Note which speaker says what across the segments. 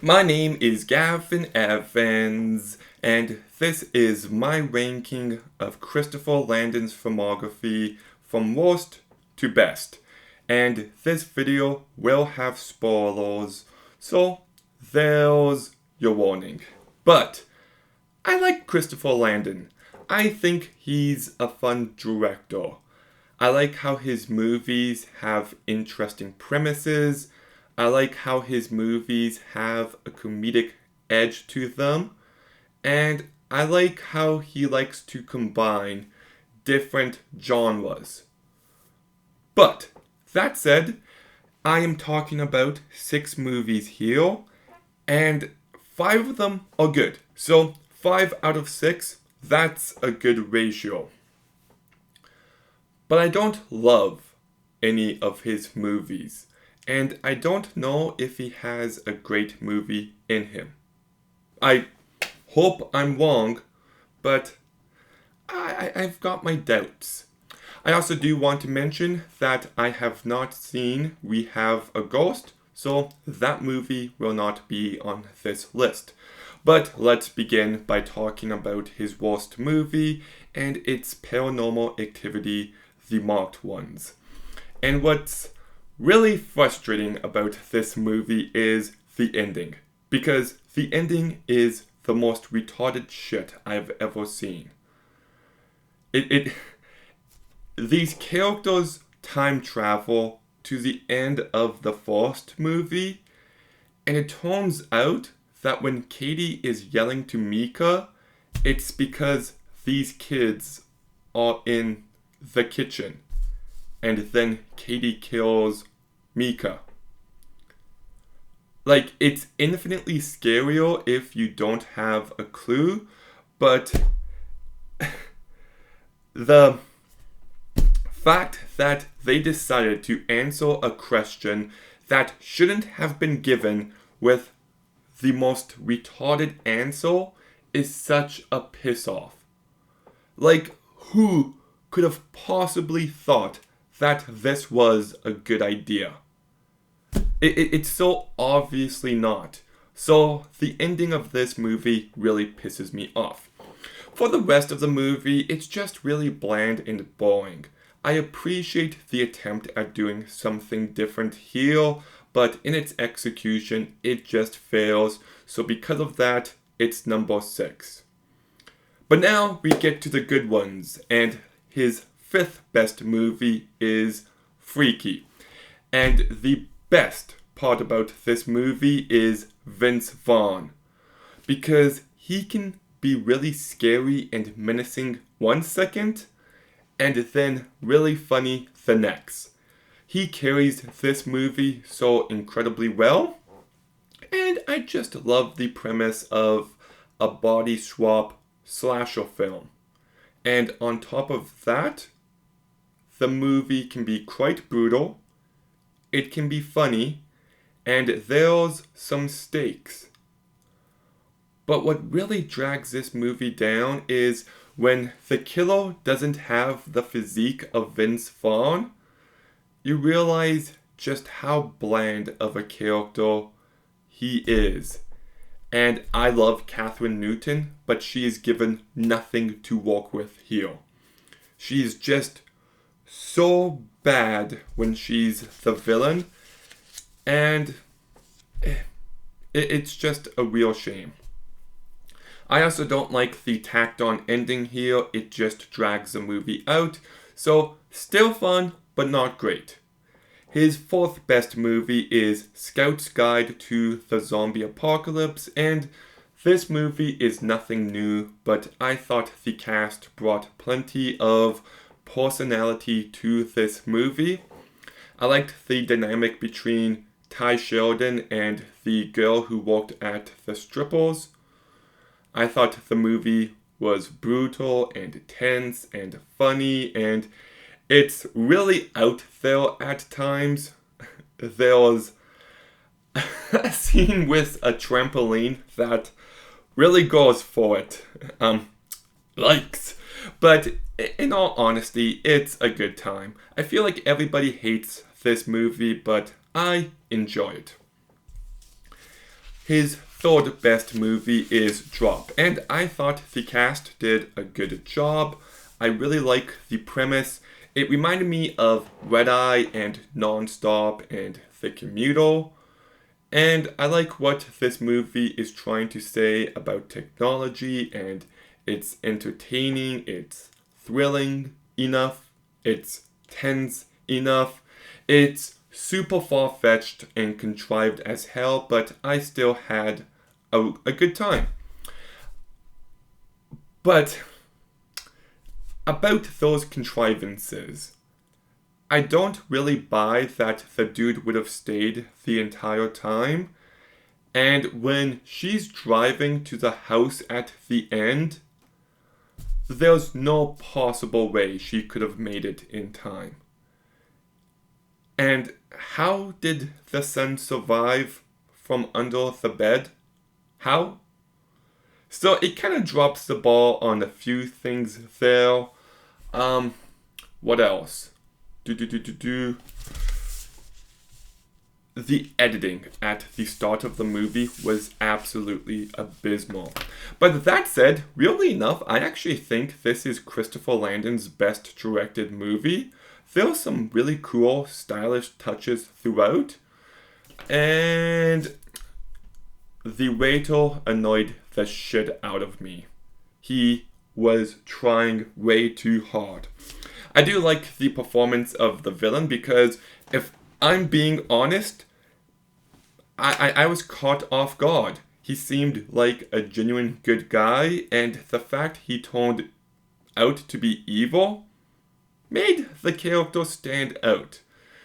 Speaker 1: My name is Gavin Evans, and this is my ranking of Christopher Landon's filmography from worst to best. And this video will have spoilers, so there's your warning. But I like Christopher Landon. I think he's a fun director. I like how his movies have interesting premises. I like how his movies have a comedic edge to them. And I like how he likes to combine different genres. But that said, I am talking about 6 movies here, and 5 of them are good. So 5 out of 6, that's a good ratio. But I don't love any of his movies, and I don't know if he has a great movie in him. I hope I'm wrong, but I've got my doubts. I also do want to mention that I have not seen We Have a Ghost, so that movie will not be on this list. But let's begin by talking about his worst movie, and it's Paranormal Activity, the marked ones. And what's really frustrating about this movie is the ending, because the ending is the most retarded shit I've ever seen. These characters time travel to the end of the first movie, and it turns out that when Katie is yelling to Mika, it's because these kids are in the kitchen, and then Katie kills Mika. Like, it's infinitely scarier if you don't have a clue, but the fact that they decided to answer a question that shouldn't have been given with the most retarded answer is such a piss off. Like, who could have possibly thought that this was a good idea? It's so obviously not. So the ending of this movie really pisses me off. For the rest of the movie, it's just really bland and boring. I appreciate the attempt at doing something different here, but in its execution, it just fails. So because of that, it's number 6. But now we get to the good ones, and his 5th best movie is Freaky. And the best part about this movie is Vince Vaughn, because he can be really scary and menacing one second, and then really funny the next. He carries this movie so incredibly well, and I just love the premise of a body swap slasher film. And on top of that, the movie can be quite brutal, it can be funny, and there's some stakes. But what really drags this movie down is when the killer doesn't have the physique of Vince Vaughn, you realize just how bland of a character he is. And I love Catherine Newton, but she is given nothing to work with here. She's just so bad when she's the villain, and it's just a real shame. I also don't like the tacked on ending here, it just drags the movie out, so still fun, but not great. His 4th best movie is Scout's Guide to the Zombie Apocalypse, and this movie is nothing new, but I thought the cast brought plenty of personality to this movie. I liked the dynamic between Ty Sheridan and the girl who worked at the strippers. I thought the movie was brutal and tense and funny, and it's really out there at times. There was a scene with a trampoline that really goes for it. Likes. But in all honesty, it's a good time. I feel like everybody hates this movie, but I enjoy it. his third best movie is Drop, and I thought the cast did a good job. I really like the premise. It reminded me of Red Eye and Nonstop and The Commuter. And I like what this movie is trying to say about technology, and it's entertaining, it's thrilling enough, it's tense enough, it's super far-fetched and contrived as hell, but I still had a good time. But about those contrivances, I don't really buy that the dude would have stayed the entire time. And when she's driving to the house at the end, there's no possible way she could have made it in time. And how did the son survive from under the bed? How? So it kind of drops the ball on a few things there. What else? The editing at the start of the movie was absolutely abysmal. But that said, weirdly enough, I actually think this is Christopher Landon's best directed movie. There are some really cool, stylish touches throughout. And the waiter annoyed the shit out of me. He was trying way too hard. I do like the performance of the villain because, if I'm being honest, I was caught off guard. He seemed like a genuine good guy, and the fact he turned out to be evil made the character stand out.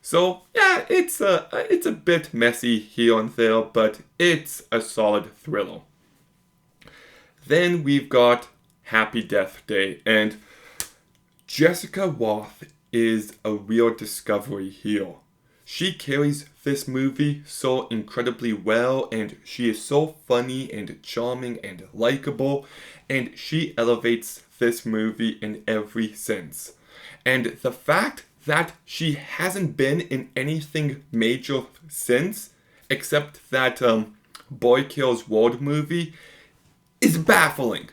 Speaker 1: So yeah, it's a bit messy here and there, but it's a solid thriller. Then we've got Happy Death Day, and Jessica Roth is a real discovery here. She carries this movie so incredibly well, and she is so funny and charming and likable, and she elevates this movie in every sense. And the fact that she hasn't been in anything major since, except that Boy Kills World movie, is baffling.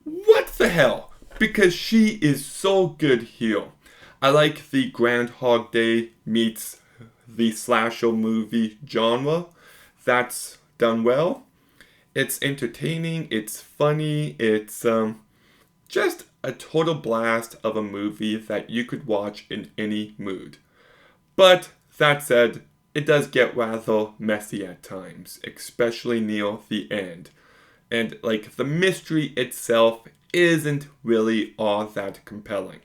Speaker 1: What the hell? Because she is so good here. I like the Groundhog Day meets the slasher movie genre. That's done well. It's entertaining, it's funny, it's just a total blast of a movie that you could watch in any mood. But that said, it does get rather messy at times, especially near the end. And like the mystery itself isn't really all that compelling.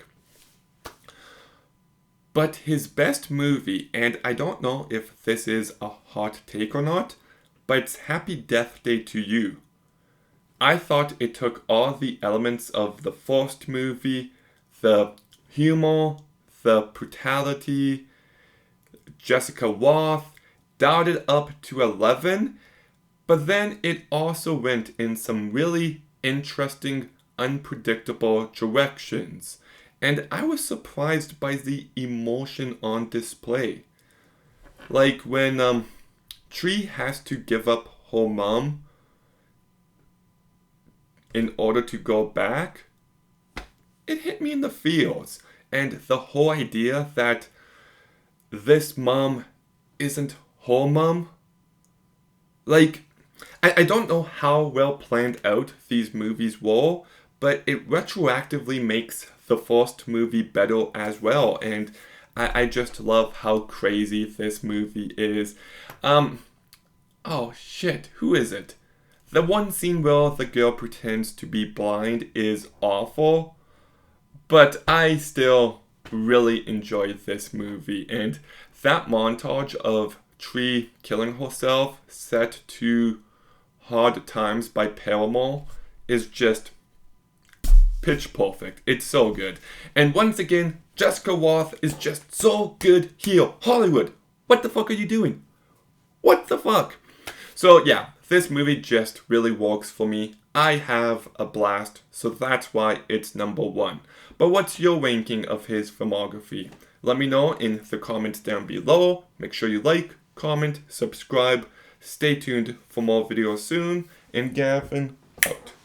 Speaker 1: But his best movie, and I don't know if this is a hot take or not, but it's Happy Death Day to You. I thought it took all the elements of the first movie, the humor, the brutality, Jessica Roth, dialed it up to 11, but then it also went in some really interesting, unpredictable directions. And I was surprised by the emotion on display. Like when Tree has to give up her mom in order to go back, it hit me in the feels. And the whole idea that this mom isn't her mom. Like, I don't know how well planned out these movies were, but it retroactively makes the first movie better as well. And I just love how crazy this movie is. Oh shit, who is it? The one scene where the girl pretends to be blind is awful, but I still really enjoyed this movie. And that montage of Tree killing herself set to Hard Times by Paramore is just pitch perfect. It's so good. And once again, Jessica Roth is just so good here. Hollywood, what the fuck are you doing? What the fuck? So yeah, this movie just really works for me. I have a blast, so that's why it's number 1. But what's your ranking of his filmography? Let me know in the comments down below. Make sure you like, comment, subscribe. Stay tuned for more videos soon. And Gavin,